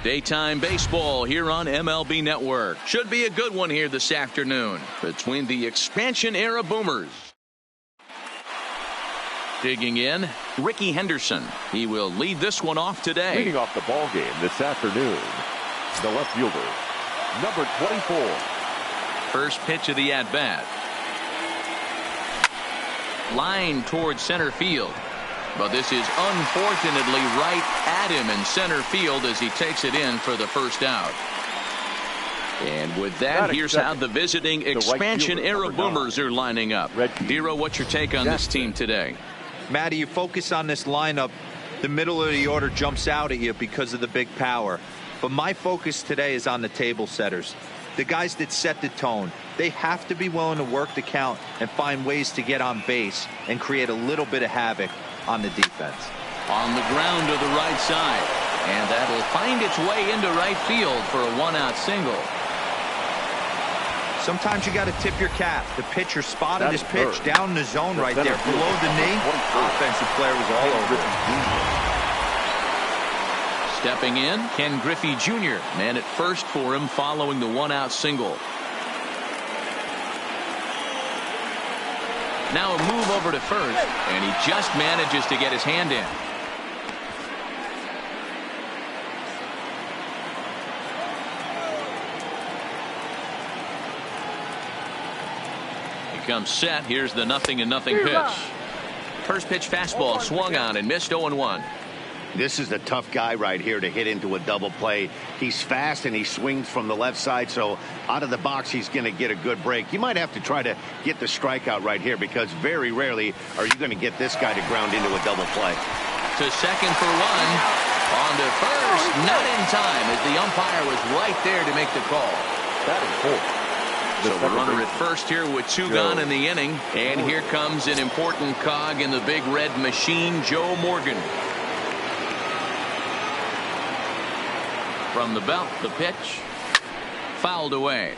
Daytime baseball here on MLB Network. Should be a good one here this afternoon between the expansion era Boomers. Digging in, Ricky Henderson. He will lead this one off today. Leading off the ball game this afternoon, the left fielder, number 24. First pitch of the at-bat. Line towards center field. But this is unfortunately right at him in center field as he takes it in for the first out. And with that, here's how the visiting expansion era Boomers are lining up. Dero, what's your take on this team today? Matty, you focus on this lineup, the middle of the order jumps out at you because of the big power. But my focus today is on the table setters, the guys that set the tone. They have to be willing to work the count and find ways to get on base and create a little bit of havoc on the defense. On the ground to the right side, and that'll find its way into right field for a one-out single. Sometimes you got to tip your cap. The pitcher spotted his pitch down in the zone right there below the knee. Offensive player was all over it. Stepping in, Ken Griffey Jr. Man at first for him following the one-out single. Now a move over to first, and he just manages to get his hand in. He comes set. Here's the 0-0 pitch. First pitch fastball swung on and missed 0-1. This is a tough guy right here to hit into a double play. He's fast and he swings from the left side, so out of the box he's going to get a good break. You might have to try to get the strikeout right here because very rarely are you going to get this guy to ground into a double play. To second for one. On to first. Not in time as the umpire was right there to make the call. That is full. So the runner at first here with two gone in the inning. And here comes an important cog in the big red machine, Joe Morgan. From the belt, the pitch fouled away.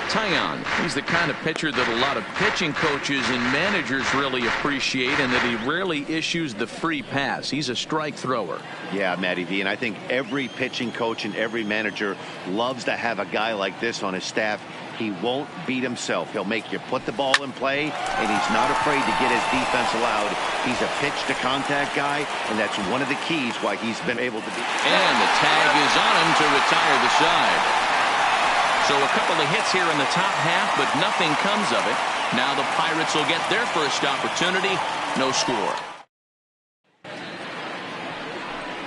Taillon, he's the kind of pitcher that a lot of pitching coaches and managers really appreciate, and that he rarely issues the free pass. He's a strike thrower. Yeah, Matty V, and I think every pitching coach and every manager loves to have a guy like this on his staff. He won't beat himself. He'll make you put the ball in play, and he's not afraid to get his defense allowed. He's a pitch-to-contact guy, and that's one of the keys why he's been able to be. And the tag is on him to retire the side. So a couple of hits here in the top half, but nothing comes of it. Now the Pirates will get their first opportunity. No score.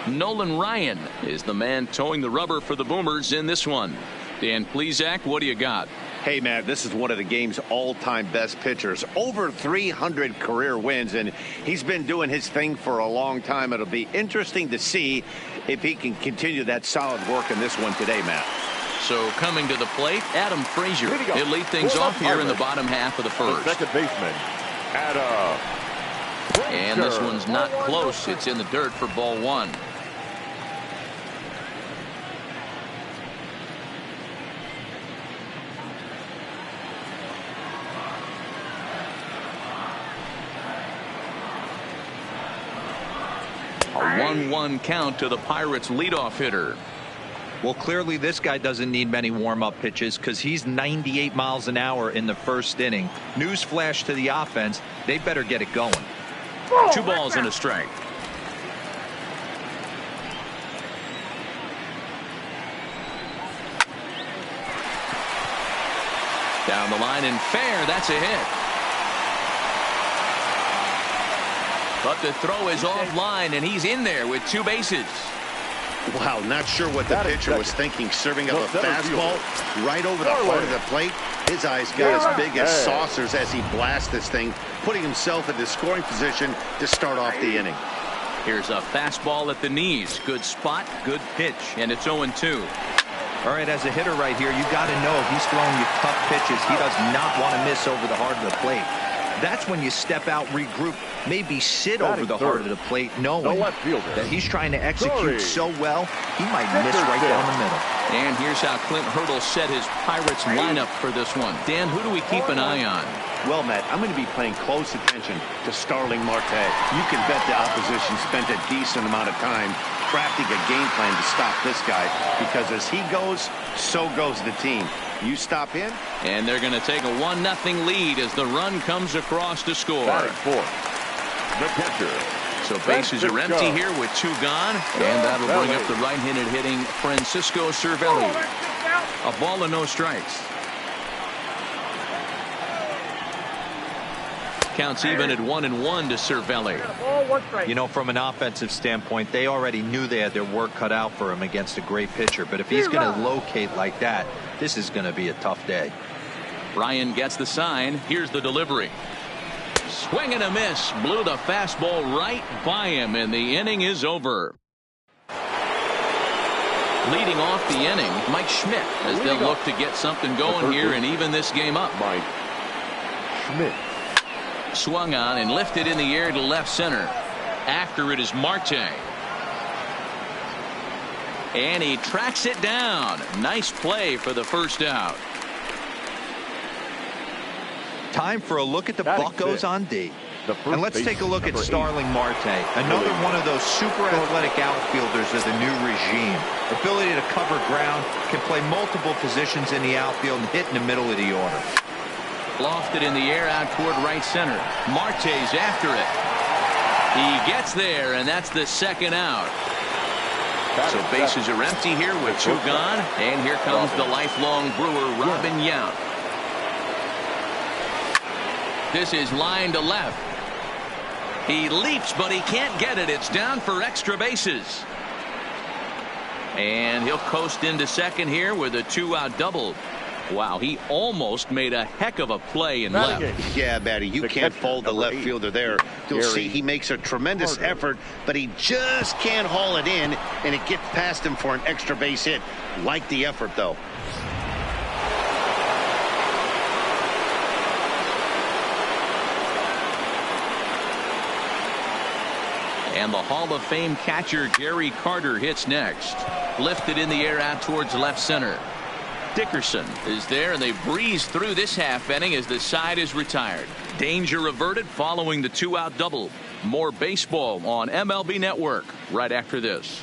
Nolan Ryan is the man towing the rubber for the Boomers in this one. Dan Plesac, what do you got? Hey, man, this is one of the game's all-time best pitchers. Over 300 career wins, and he's been doing his thing for a long time. It'll be interesting to see if he can continue that solid work in this one today, Matt. So coming to the plate, Adam Frazier. He'll lead things off here in the bottom half of the first. Second baseman, Adam Frazier. And this one's not close. It's in the dirt for ball one. A 1-1 count to the Pirates leadoff hitter. Well, clearly this guy doesn't need many warm-up pitches because he's 98 miles an hour in the first inning. Newsflash to the offense, they better get it going. 2 balls and a strike. Down the line and fair, that's a hit. But the throw is offline, and he's in there with 2 bases. Wow, not sure what the pitcher was thinking, serving up a fastball right over the heart of the plate. His eyes got as big as saucers as he blasts this thing, putting himself in the scoring position to start off the inning. Here's a fastball at the knees. Good spot, good pitch, and it's 0-2. All right, as a hitter right here, you got to know if he's throwing you tough pitches, he does not want to miss over the heart of the plate. That's when you step out, regroup, maybe sit over the heart of the plate, knowing that he's trying to execute so well, he might miss right down the middle. And here's how Clint Hurdle set his Pirates lineup for this one. Dan, who do we keep an eye on? Well, Matt, I'm going to be paying close attention to Starling Marte. You can bet the opposition spent a decent amount of time crafting a game plan to stop this guy, because as he goes, so goes the team. You stop him, and they're going to take a 1-0 lead as the run comes across to score. Batting fourth, the catcher. So bases are empty here with 2 gone, and that'll bring up the right-handed hitting Francisco Cervelli. A ball and no strikes. Counts even at 1-1 to Cervelli. You know, from an offensive standpoint, they already knew they had their work cut out for him against a great pitcher. But if he's going to locate like that, this is going to be a tough day. Ryan gets the sign. Here's the delivery. Swing and a miss. Blew the fastball right by him, and the inning is over. Leading off the inning, Mike Schmidt, as they'll look to get something going here and even this game up. Mike Schmidt. Swung on and lifted in the air to left center. After it is Marte. And he tracks it down. Nice play for the first out. Time for a look at the Buccos on D. And let's take a look at Starling Marte, another one of those super athletic outfielders of the new regime. Ability to cover ground, can play multiple positions in the outfield and hit in the middle of the order. Lofted in the air out toward right center. Marte's after it. He gets there, and that's the second out. So bases are empty here with 2 gone, and here comes the lifelong Brewer, Robin Yount. This is line to left. He leaps, but he can't get it. It's down for extra bases. And he'll coast into second here with a 2-out double. Wow, he almost made a heck of a play in left. Yeah, Matty, you can't fold the left fielder there. You'll see he makes a tremendous effort, but he just can't haul it in, and it gets past him for an extra base hit. Like the effort, though. And the Hall of Fame catcher Gary Carter hits next. Lifted in the air out towards left center. Dickerson is there, and they breeze through this half inning as the side is retired. Danger averted following the 2-out double. More baseball on MLB Network right after this.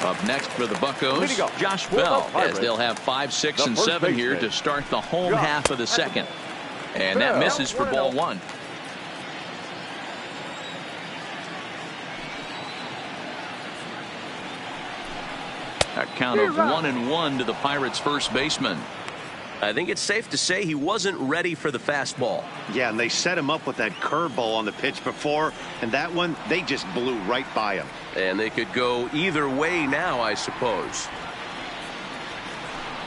Up next for the Buccos, Josh Bell, as they'll have 5, 6, and 7 here to start the home half of the second. And that misses for ball 1. A count of 1-1 to the Pirates' first baseman. I think it's safe to say he wasn't ready for the fastball. Yeah, and they set him up with that curveball on the pitch before, and that one, they just blew right by him. And they could go either way now, I suppose.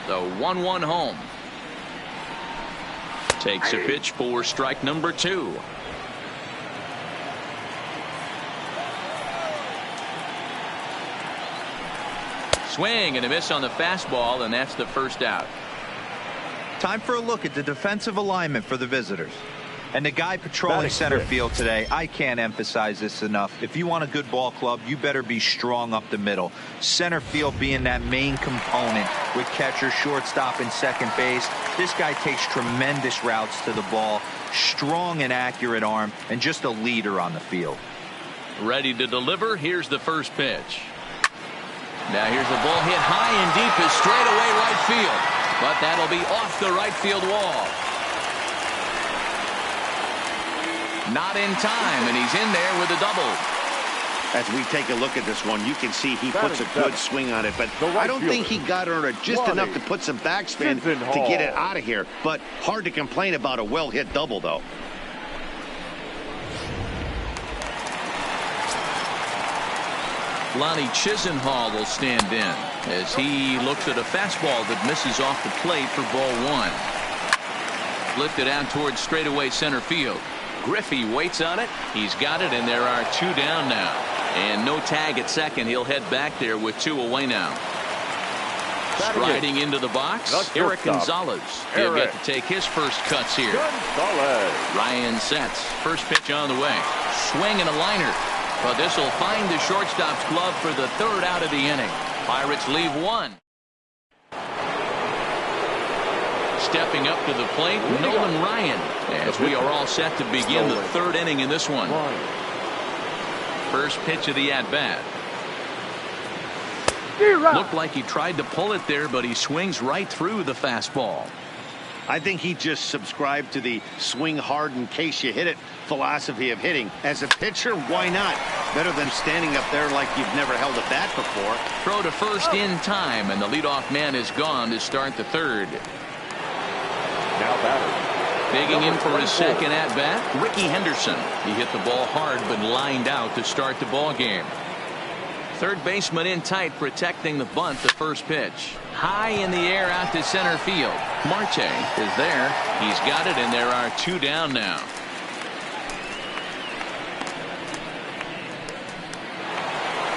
The 1-1 home. Takes a pitch for strike number 2. Swing and a miss on the fastball, and that's the first out. Time for a look at the defensive alignment for the visitors. And the guy patrolling center field today, I can't emphasize this enough. If you want a good ball club, you better be strong up the middle. Center field being that main component with catcher, shortstop, and second base. This guy takes tremendous routes to the ball, strong and accurate arm, and just a leader on the field. Ready to deliver. Here's the first pitch. Now here's the ball hit high and deep is straight away right field. But that'll be off the right field wall. Not in time, and he's in there with a double. As we take a look at this one, you can see he puts a good swing on it, but I don't think he got under it just enough to put some backspin to get it out of here. But hard to complain about a well-hit double, though. Lonnie Chisenhall will stand in as he looks at a fastball that misses off the plate for ball one. Lifted out towards straightaway center field. Griffey waits on it. He's got it, and there are 2 down now. And no tag at second. He'll head back there with 2 away now. Striding into the box, Eric Gonzalez. He'll get to take his first cuts here. Ryan sets. First pitch on the way. Swing and a liner. But this will find the shortstop's glove for the 3rd out of the inning. Pirates leave 1. Stepping up to the plate, Nolan Ryan, as we are all set to begin the 3rd inning in this one. First pitch of the at-bat. Looked like he tried to pull it there, but he swings right through the fastball. I think he just subscribed to the swing hard in case you hit it philosophy of hitting. As a pitcher, why not? Better than standing up there like you've never held a bat before. Throw to first in time, and the leadoff man is gone to start the 3rd. Now batter. Digging in for his 2nd at-bat, Ricky Henderson. He hit the ball hard but lined out to start the ball game. 3rd baseman in tight, protecting the bunt. The first pitch. High in the air out to center field. Marte is there. He's got it, and there are 2 down now.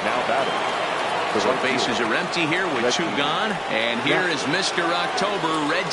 Now batter. So bases are empty here with 2 gone. And here is Mr. October, Reggie.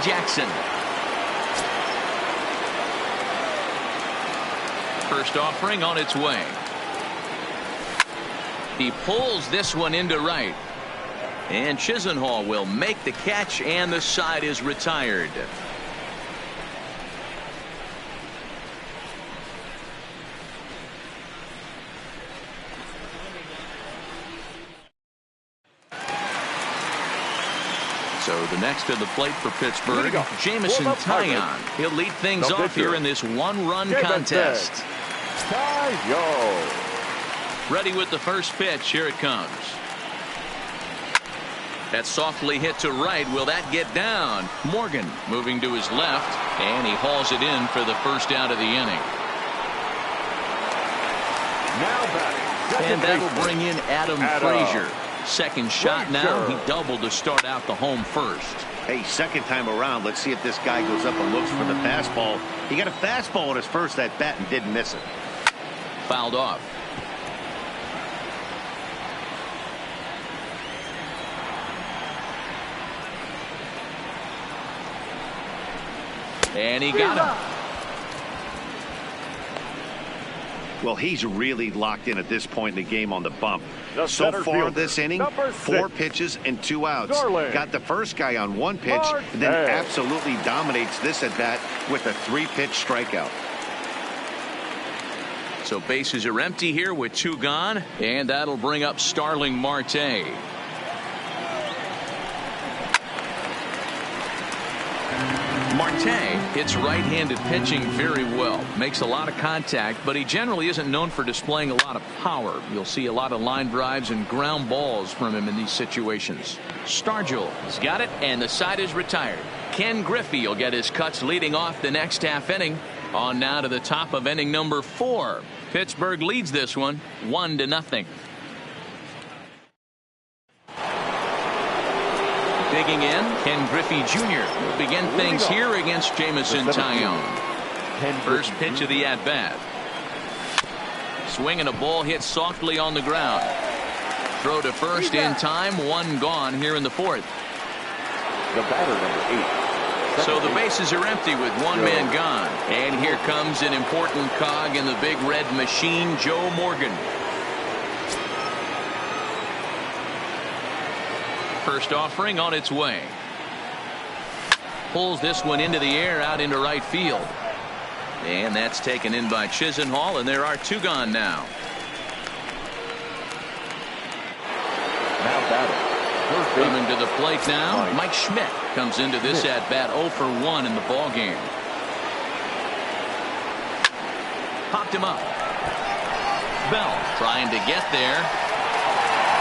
Jackson. First offering on its way. He pulls this one into right. And Chisenhall will make the catch, and the side is retired. So the next to the plate for Pittsburgh, Jameson Taillon. He'll lead things off here in this one-run contest. Ready with the first pitch. Here it comes. That's softly hit to right. Will that get down? Morgan moving to his left, and he hauls it in for the first out of the inning. Now batting. And that'll bring in Adam Frazier. Second shot now. He doubled to start out the home first. Hey, second time around, let's see if this guy goes up and looks for the fastball. He got a fastball at his first at bat and didn't miss it. Fouled off. And he got him. Well, he's really locked in at this point in the game on the bump. So far this inning, 4 pitches and 2 outs. Got the first guy on 1 pitch, and then absolutely dominates this at bat with a 3-pitch strikeout. So bases are empty here with 2 gone, and that'll bring up Starling Marte. Marte hits right-handed pitching very well. Makes a lot of contact, but he generally isn't known for displaying a lot of power. You'll see a lot of line drives and ground balls from him in these situations. Stargell has got it, and the side is retired. Ken Griffey will get his cuts leading off the next half inning. On now to the top of inning number 4. Pittsburgh leads this one 1-0. Digging in, Ken Griffey Jr. will begin things here against Jameson Taillon. First pitch of the at-bat. Swing and a ball hit softly on the ground. Throw to first in time. 1 gone here in the 4th. The batter, number 8. So the bases are empty with 1 man gone. And here comes an important cog in the big red machine, Joe Morgan. First offering on its way. Pulls this one into the air out into right field. And that's taken in by Chisenhall, and there are 2 gone now. Now batting. Coming to the plate now, Mike Schmidt comes into this at bat 0 for 1 in the ball game. Popped him up. Bell trying to get there.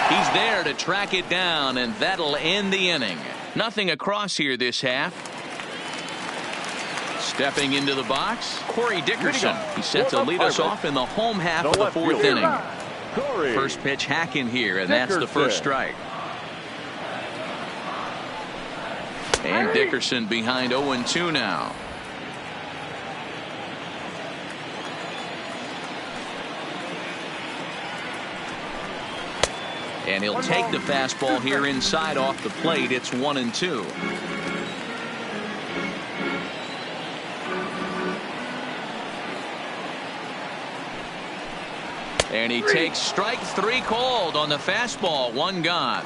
He's there to track it down, and that'll end the inning. Nothing across here this half. Stepping into the box, Corey Dickerson. He's set to lead us off in the home half of the 4th inning. First pitch hack in here, and that's the first strike. And Dickerson behind 0-2 now. And he'll take the fastball here inside off the plate. It's 1-2. And he takes strike 3 called on the fastball. 1 gone.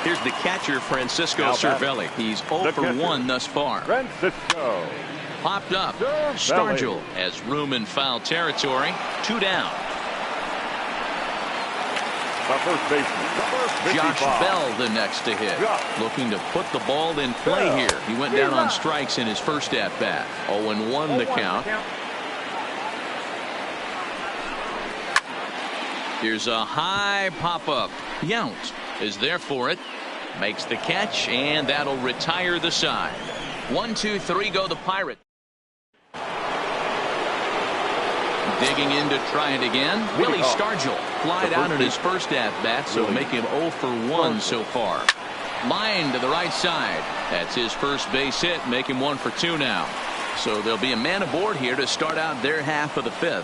Here's the catcher, Francisco Cervelli. He's 0 for 1 thus far. Francisco. Popped up. Stargell has room in foul territory. 2 down. First baseman, Josh Bell the next to hit. Looking to put the ball in play here. He went down on strikes in his first at bat. 0-1 the count. Here's a high pop up. Yount is there for it. Makes the catch, and that'll retire the side. 1-2-3 go the Pirate. Digging in to try it again. Willie Stargell flied out in his first at-bat, so make him 0 for 1 so far. Line to the right side. That's his first base hit, make him 1 for 2 now. So there'll be a man aboard here to start out their half of the 5th.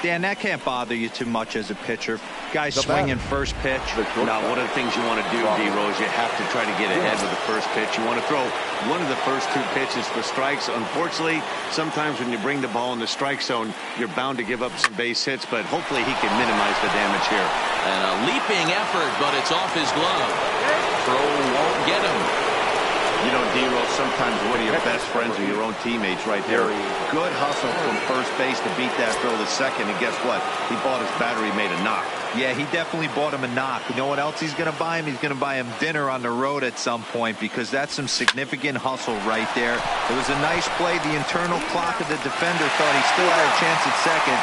Dan, that can't bother you too much as a pitcher. Guys swinging first pitch. Now, one of the things you want to do, D-Rose, you have to try to get ahead with the first pitch. You want to throw one of the first 2 pitches for strikes. Unfortunately, sometimes when you bring the ball in the strike zone, you're bound to give up some base hits, but hopefully he can minimize the damage here. And a leaping effort, but it's off his glove. Throw won't get him. You know, D-Rose, sometimes one of your best friends are your own teammates right there. Good hustle from first base to beat that throw to second, and guess what? He bought his battery made a knock. Yeah, he definitely bought him a knock. You know what else he's going to buy him? He's going to buy him dinner on the road at some point, because that's some significant hustle right there. It was a nice play. The internal clock of the defender thought he still had a chance at second.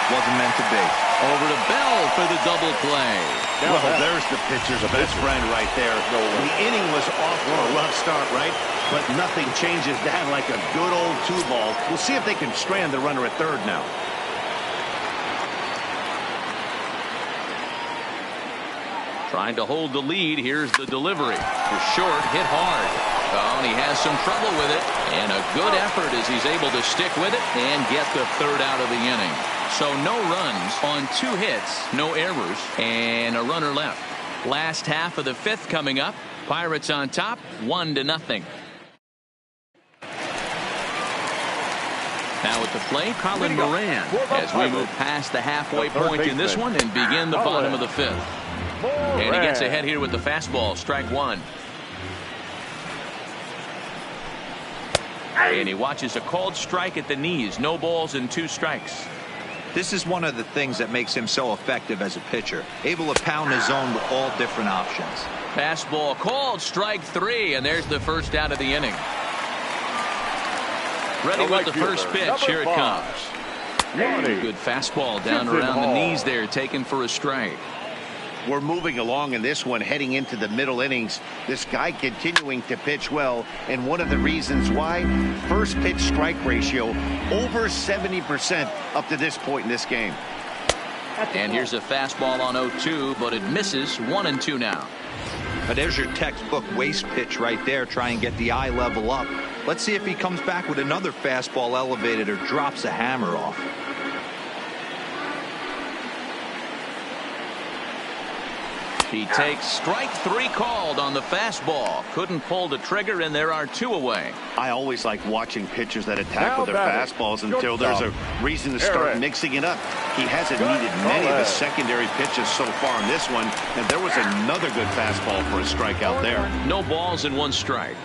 Wasn't meant to be. Over to Bell for the double play. Well, there's the pitcher's best friend right there. The inning was off on a rough start, right? But nothing changes that like a good old 2-ball. We'll see if they can strand the runner at third now. Trying to hold the lead. Here's the delivery. For short, hit hard. Oh, and he has some trouble with it. And a good effort as he's able to stick with it and get the third out of the inning. So no runs on 2 hits, no errors, and a runner left. Last half of the 5th coming up. Pirates on top, 1-0. Now at the plate, Colin Moran, as we move past the halfway point in this one and begin the bottom of the 5th. And he gets ahead here with the fastball, strike 1. And he watches a called strike at the knees, no balls and 2 strikes. This is one of the things that makes him so effective as a pitcher, able to pound his zone with all different options. Fastball called, strike 3, and there's the first out of the inning. Ready with the first pitch. Here it comes. Good fastball down around the knees there, taken for a strike. We're moving along in this one, heading into the middle innings. This guy continuing to pitch well, and one of the reasons why, first pitch strike ratio over 70% up to this point in this game. And here's a fastball on 0-2, but it misses. 1-2 now. But there's your textbook waste pitch right there. Try and get the eye level up. Let's see if he comes back with another fastball elevated or drops a hammer off. He takes strike 3 called on the fastball. Couldn't pull the trigger, and there are 2 away. I always like watching pitchers that attack with their fastballs until there's a reason to start mixing it up. He hasn't needed many of his secondary pitches so far in this one, and there was another good fastball for a strikeout there. No balls and 1 strike.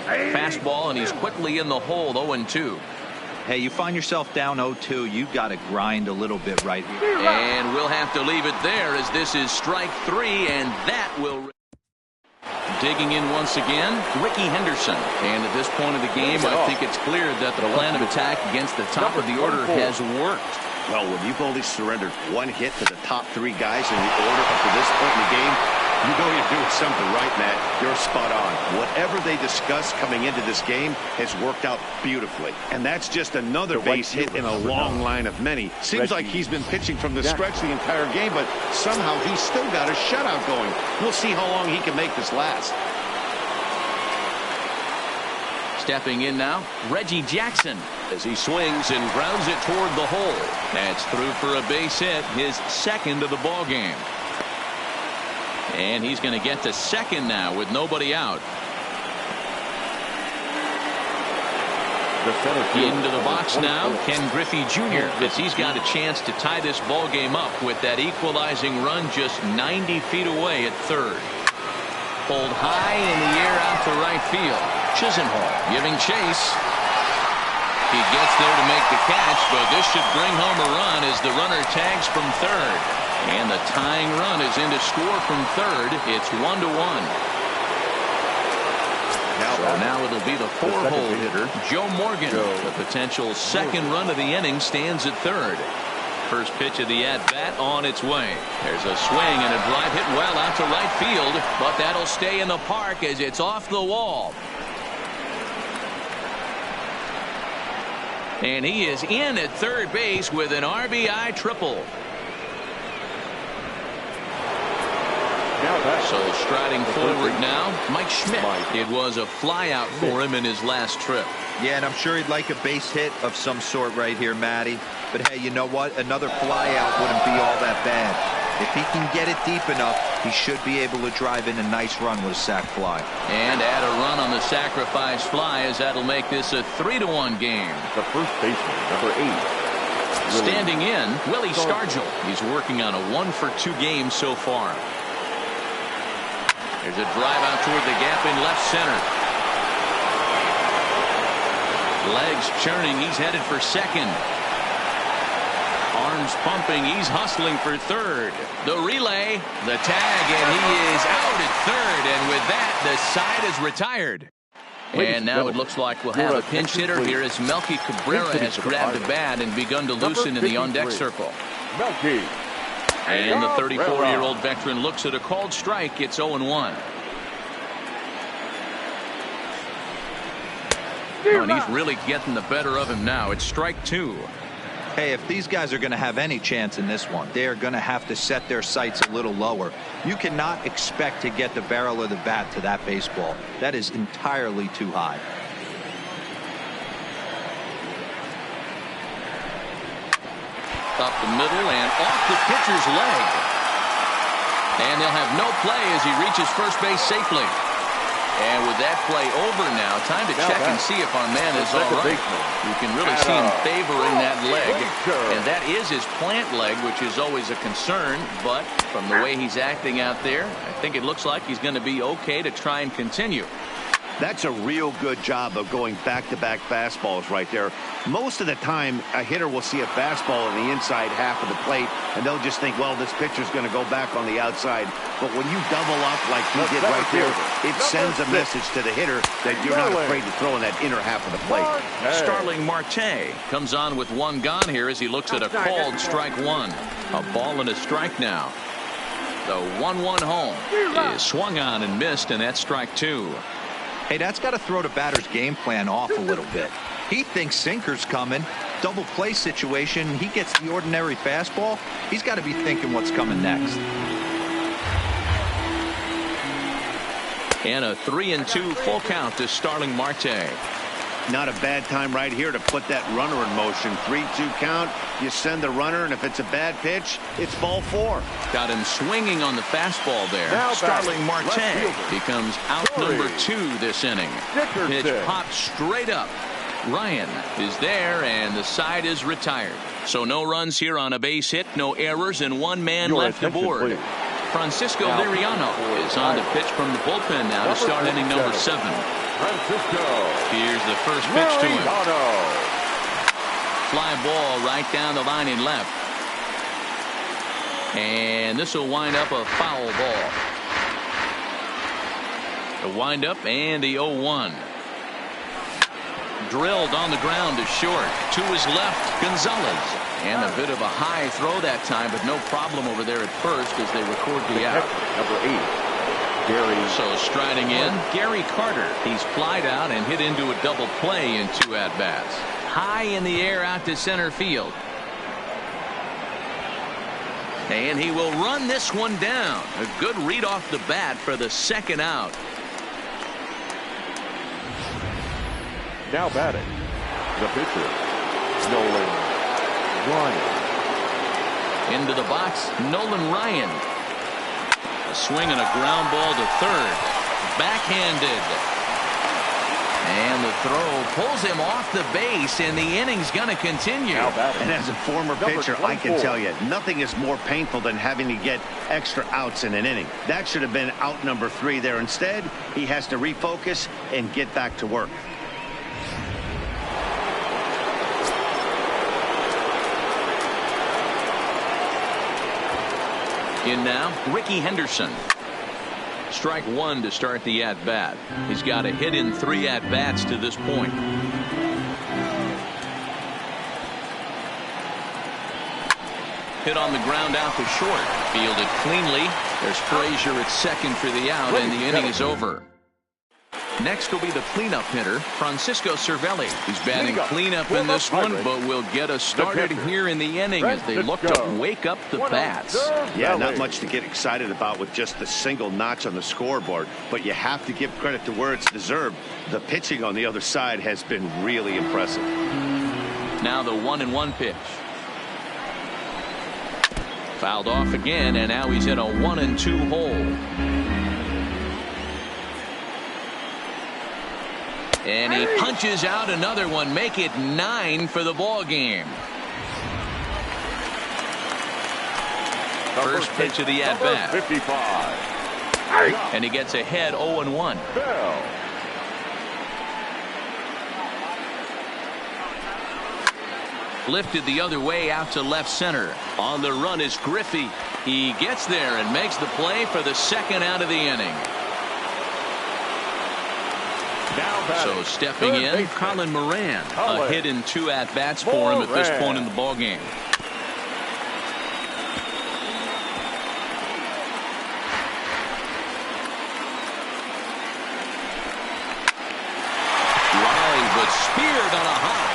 Fastball, and he's quickly in the hole. 0-2. Hey, you find yourself down 0-2, you got to grind a little bit right here. And we'll have to leave it there, as this is strike 3, and that will... Digging in once again, Ricky Henderson. And at this point of the game, I think it's clear that the plan of attack against the top of the order has worked. Well, when you've only surrendered 1 hit to the top 3 guys in the order up to this point in the game, you know you're doing something right, Matt. You're spot on. Whatever they discussed coming into this game has worked out beautifully. And that's just another base hit in a long line of many. Seems like he's been pitching from the stretch the entire game, but somehow he's still got a shutout going. We'll see how long he can make this last. Stepping in now, Reggie Jackson, as he swings and grounds it toward the hole. That's through for a base hit, his 2nd of the ball game. And he's going to get to second now with nobody out. Into the box now, Ken Griffey Jr., as he's got a chance to tie this ball game up with that equalizing run just 90 feet away at third. Pulled high in the air out to right field. Chisenhall giving chase. He gets there to make the catch, but this should bring home a run as the runner tags from third. And the tying run is in to score from third. It's 1-1. So now it'll be the 4-hole hitter, Joe Morgan. The potential second run of the inning stands at third. First pitch of the at-bat on its way. There's a swing and a drive hit well out to right field, but that'll stay in the park as it's off the wall. And he is in at third base with an RBI triple. So striding forward now, Mike Schmidt. It was a fly out for him in his last trip. Yeah, and I'm sure he'd like a base hit of some sort right here, Matty. But hey, you know what? Another flyout wouldn't be all that bad. If he can get it deep enough, he should be able to drive in a nice run with a sac fly. And add a run on the sacrifice fly, as that'll make this a 3-1 game. The first baseman, number 8. Standing in, Willie Stargell. He's working on a 1-for-2 game so far. There's a drive out toward the gap in left center. Legs churning. He's headed for second. Arms pumping. He's hustling for third. The relay, the tag, and he is out at third. And with that, the side is retired. And now it looks like we'll have a pinch hitter here as Melky Cabrera has grabbed the bat and begun to loosen in the on-deck circle. And the 34-year-old veteran looks at a called strike. It's 0-1. Oh, and he's really getting the better of him now. It's strike 2. Hey, if these guys are going to have any chance in this one, they are going to have to set their sights a little lower. You cannot expect to get the barrel of the bat to that baseball. That is entirely too high. Up the middle and off the pitcher's leg. And they'll have no play as he reaches first base safely. And with that play over now, time to check and see if our man is all right. You can really see him favoring that leg. And that is his plant leg, which is always a concern. But from the way he's acting out there, I think it looks like he's going to be okay to try and continue. That's a real good job of going back-to-back fastballs right there. Most of the time, a hitter will see a fastball in the inside half of the plate, and they'll just think, well, this pitcher's going to go back on the outside. But when you double up like he did right there, it sends a message to the hitter that you're not afraid to throw in that inner half of the plate. Starling Marte comes on with one gone here as he looks at a called strike 1. A ball and a strike now. The 1-1 home is swung on and missed, and that's strike 2. Hey, that's got to throw the batter's game plan off a little bit. He thinks sinker's coming. Double play situation. He gets the ordinary fastball. He's got to be thinking what's coming next. And a 3-2 full count to Starling Marte. Not a bad time right here to put that runner in motion. 3-2 count. You send the runner, and if it's a bad pitch, it's ball 4. Got him swinging on the fastball there. Now Starling Marte fielder. becomes out number 2 this inning. Pitch popped straight up. Ryan is there, and the side is retired. So no runs here on a base hit, no errors, and one man left aboard. Please. Francisco Liriano is on the pitch from the bullpen now to start inning number 7. Francisco. Here's the first pitch to him. Fly ball right down the line in left. And this will wind up a foul ball. The wind up and the 0-1. Drilled on the ground to short. To his left, Gonzalez. And a bit of a high throw that time, but no problem over there at first as they record the out. Number 8. Gary. So striding in, Gary Carter. He's flied out and hit into a double play in 2 at-bats. High in the air out to center field. And he will run this one down. A good read off the bat for the second out. Now batting, the pitcher, Nolan Ryan. Into the box, Nolan Ryan. A swing and a ground ball to third. Backhanded. And the throw pulls him off the base, and the inning's going to continue. And as a former pitcher, I can tell you, nothing is more painful than having to get extra outs in an inning. That should have been out number 3 there. Instead, he has to refocus and get back to work. In now, Ricky Henderson. Strike 1 to start the at-bat. He's got a hit in 3 at-bats to this point. Hit on the ground out to short. Fielded cleanly. There's Frazier at second for the out, and the inning is over. Next will be the cleanup hitter, Francisco Cervelli. He's batting cleanup in this one, but will get us started here in the inning as they look to wake up the bats. Yeah, not much to get excited about with just the single notch on the scoreboard, but you have to give credit to where it's deserved. The pitching on the other side has been really impressive. Now the 1-1 pitch. Fouled off again, and now he's in a 1-2 hole. And he punches out another one, make it 9 for the ball game. First pitch of the at-bat. 55. And he gets ahead 0-1. Lifted the other way out to left center. On the run is Griffey. He gets there and makes the play for the second out of the inning. So stepping in, Colin Moran. A hit in 2 at-bats for him at this point in the ball game. Line, but speared on a hop.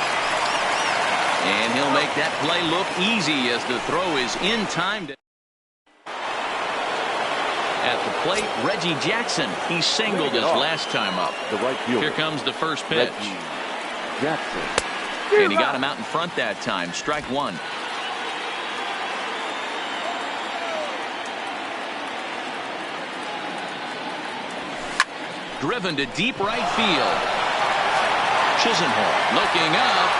And he'll make that play look easy as the throw is in time. At the plate, Reggie Jackson. He singled his last time up. The right fielder. Here comes the first pitch. Jackson. And he got him out in front that time. Strike one. Driven to deep right field. Chisenhall looking up.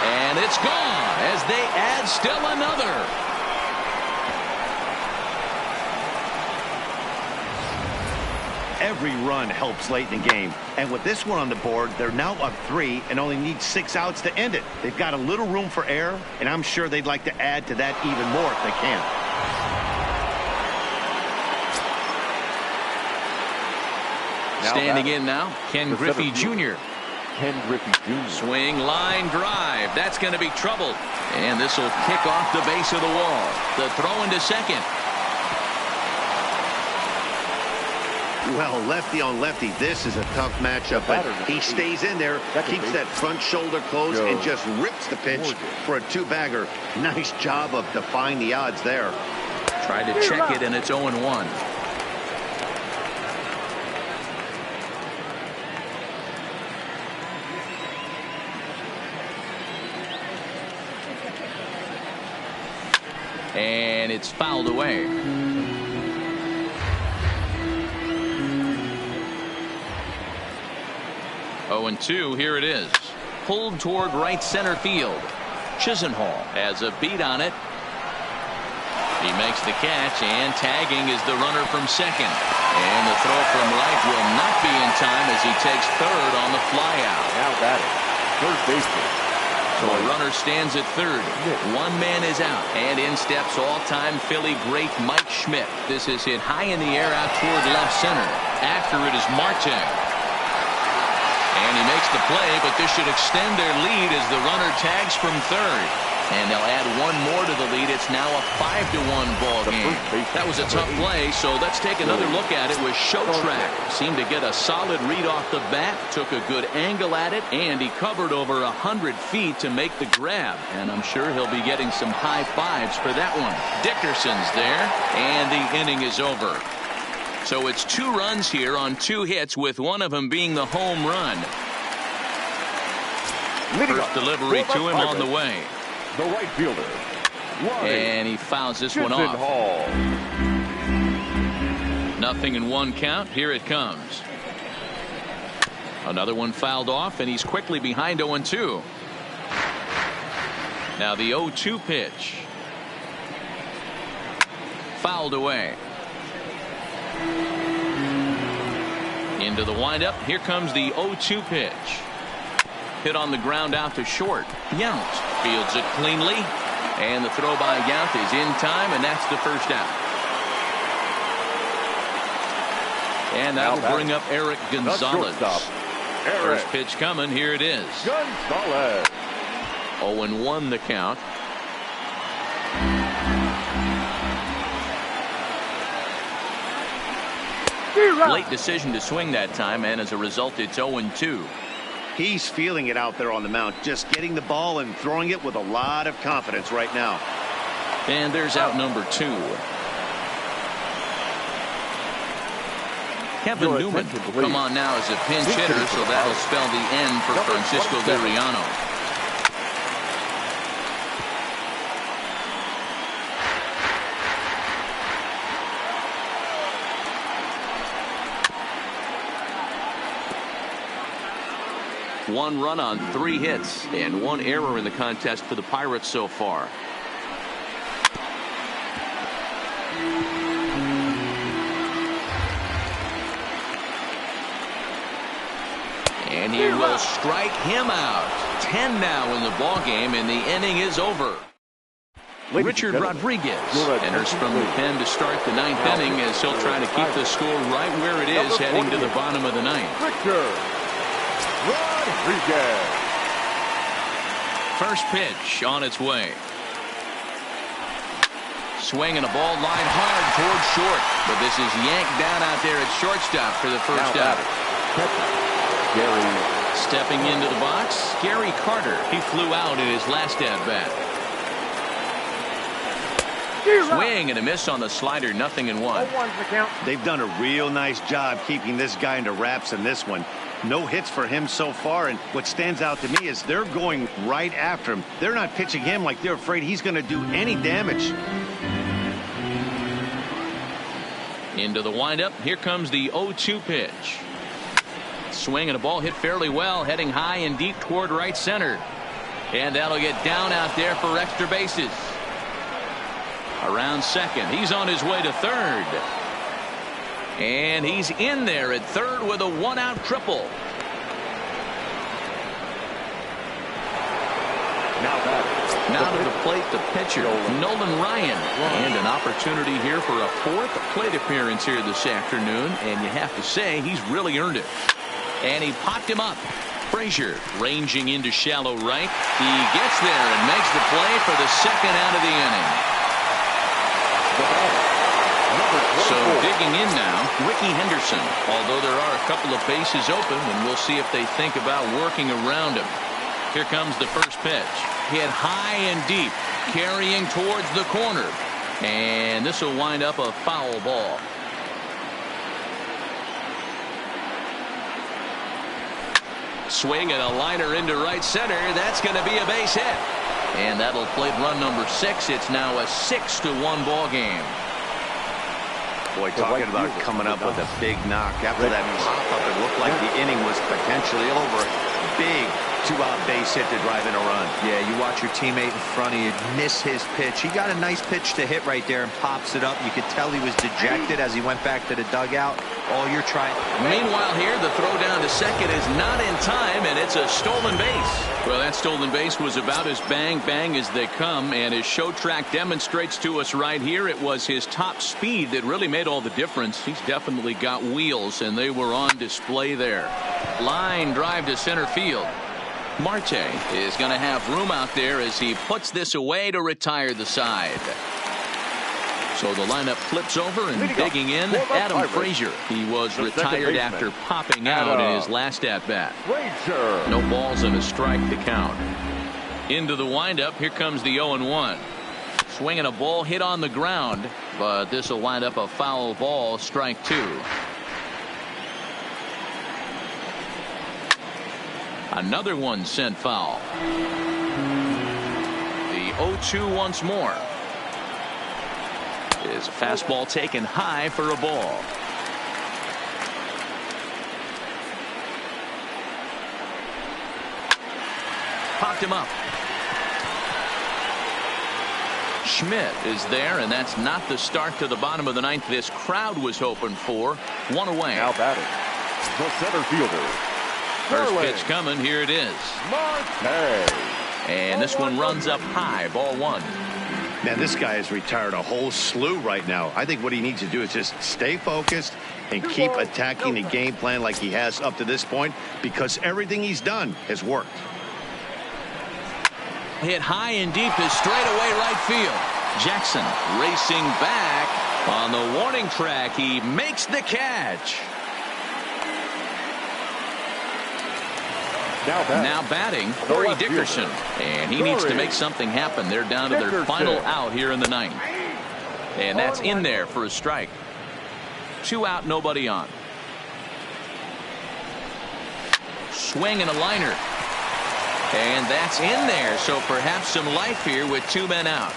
And it's gone as they add still another. Every run helps late in the game, and with this one on the board, they're now up 3 and only need 6 outs to end it. They've got a little room for error, and I'm sure they'd like to add to that even more if they can. Standing in now, Ken Griffey Jr. Ken Griffey Jr. Swing, line, drive. That's going to be trouble. And this will kick off the base of the wall. The throw into second. Well, lefty on lefty, this is a tough matchup, but he stays in there, keeps that front shoulder closed, and just rips the pitch for a 2-bagger. Nice job of defying the odds there. Tried to check it, and it's 0-1. And it's fouled away. Oh, and 2, here it is. Pulled toward right center field. Chisenhall has a beat on it. He makes the catch, and tagging is the runner from second. And the throw from right will not be in time as he takes third on the flyout. Now batting, third baseman. So a runner stands at third. One man is out, and in steps all-time Philly great Mike Schmidt. This is hit high in the air out toward left center. After it is Marte. And he makes the play, but this should extend their lead as the runner tags from third. And they'll add one more to the lead. It's now a 5-1 ball game. That was a tough play, so let's take another look at it with Showtrack. Seemed to get a solid read off the bat, took a good angle at it, and he covered over 100 feet to make the grab. And I'm sure he'll be getting some high fives for that one. Dickerson's there, and the inning is over. So it's 2 runs here on 2 hits, with one of them being the home run. First delivery to him on the way. The right fielder. And he fouls this one off. 0-1 count. Here it comes. Another one fouled off, and he's quickly behind 0-2. Now the 0-2 pitch. Fouled away. Into the windup. Here comes the 0-2 pitch. Hit on the ground out to short. Yount fields it cleanly. And the throw by Yount is in time, and that's the first out. And that will bring up Eric Gonzalez. First pitch coming. Here it is. Gonzalez. 0-1 the count. Late decision to swing that time, and as a result, it's 0-2. He's feeling it out there on the mound, just getting the ball and throwing it with a lot of confidence right now. And there's out number 2. Kevin Newman will come on now as a pinch hitter, so that'll spell the end for Francisco Liriano. One run on 3 hits and 1 error in the contest for the Pirates so far. And he will strike him out. 10 now in the ball game, and the inning is over. Richard Rodriguez enters from the pen to start the 9th inning, as he'll try to keep the score right where it is heading to the bottom of the 9th. Rodriguez. First pitch on its way. Swinging a ball line hard towards short, but this is yanked down out there at shortstop for the first out. Gary. Stepping into the box, Gary Carter. He flew out in his last at-bat. Swing and a miss on the slider, 0-1. They've done a real nice job keeping this guy into wraps in this one. No hits for him so far, and what stands out to me is they're going right after him. They're not pitching him like they're afraid he's going to do any damage. Into the windup. Here comes the 0-2 pitch. Swing and a ball hit fairly well, heading high and deep toward right center. And that'll get down out there for extra bases. Around second. He's on his way to third. And he's in there at third with a 1-out triple. Now to the plate, the pitcher, Nolan Ryan. And an opportunity here for a 4th plate appearance here this afternoon. And you have to say, he's really earned it. And he popped him up. Frazier ranging into shallow right. He gets there and makes the play for the 2nd out of the inning. So digging in now, Ricky Henderson. Although there are a couple of bases open, and we'll see if they think about working around him. Here comes the first pitch. Hit high and deep, carrying towards the corner. And this will wind up a foul ball. Swing and a liner into right center. That's going to be a base hit. And that'll plate run number 6. It's now a 6-1 ball game. Boy, talking about coming up with a big knock. After that pop-up, it looked like the inning was potentially over. Big 2-out base hit to drive in a run. Yeah, you watch your teammate in front of you miss his pitch. He got a nice pitch to hit right there and pops it up. You could tell he was dejected as he went back to the dugout. All you're trying. Meanwhile here, the throw down to second is not in time, and it's a stolen base. Well, that stolen base was about as bang as they come, and his show track demonstrates to us right here it was his top speed that really made all the difference. He's definitely got wheels, and they were on display there. Line drive to center field. Marte is going to have room out there as he puts this away to retire the side. So the lineup flips over, and digging in, Adam Frazier. He was retired after popping out in his last at-bat. No balls and a strike to count. Into the windup, here comes the 0-1. Swinging a ball hit on the ground, but this will wind up a foul ball, strike 2. Another one sent foul. The 0-2 once more. Is a fastball taken high for a ball. Popped him up. Schmidt is there, and that's not the start to the bottom of the 9th this crowd was hoping for. 1 away. Now batting, the center fielder. First pitch coming. Here it is. Marte. And this one runs up high. Ball 1. Man, this guy has retired a whole slew right now. I think what he needs to do is just stay focused and keep attacking the game plan like he has up to this point, because everything he's done has worked. Hit high and deep to straightaway right field. Jackson racing back, On the warning track, he makes the catch. Now batting, Corey Dickerson. And he needs to make something happen. They're down to their final out here in the ninth. And that's in there for a strike. 2 out, nobody on. Swing and a liner. And that's in there. So perhaps some life here with 2 men out.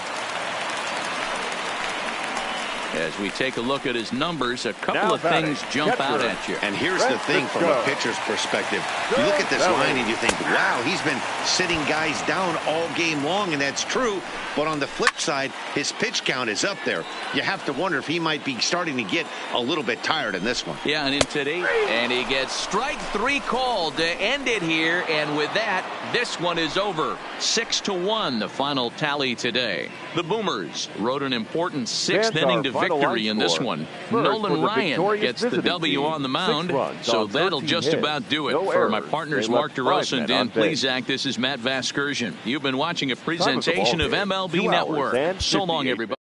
As we take a look at his numbers, a couple of things jump out at you. And here's the thing from a pitcher's perspective. You look at this line and you think, wow, he's been sitting guys down all game long, and that's true. But on the flip side, his pitch count is up there. You have to wonder if he might be starting to get a little bit tired in this one. Yeah, and in today, and he gets strike 3 called to end it here. And with that, this one is over. 6-1, the final tally today. The Boomers wrote an important 6th inning to victory in this one. Nolan Ryan gets the W on the mound, so that'll just about do it. For my partners Mark DeRosa and Dan Plesac, this is Matt Vasgersian. You've been watching a presentation of MLB Network. So long, everybody.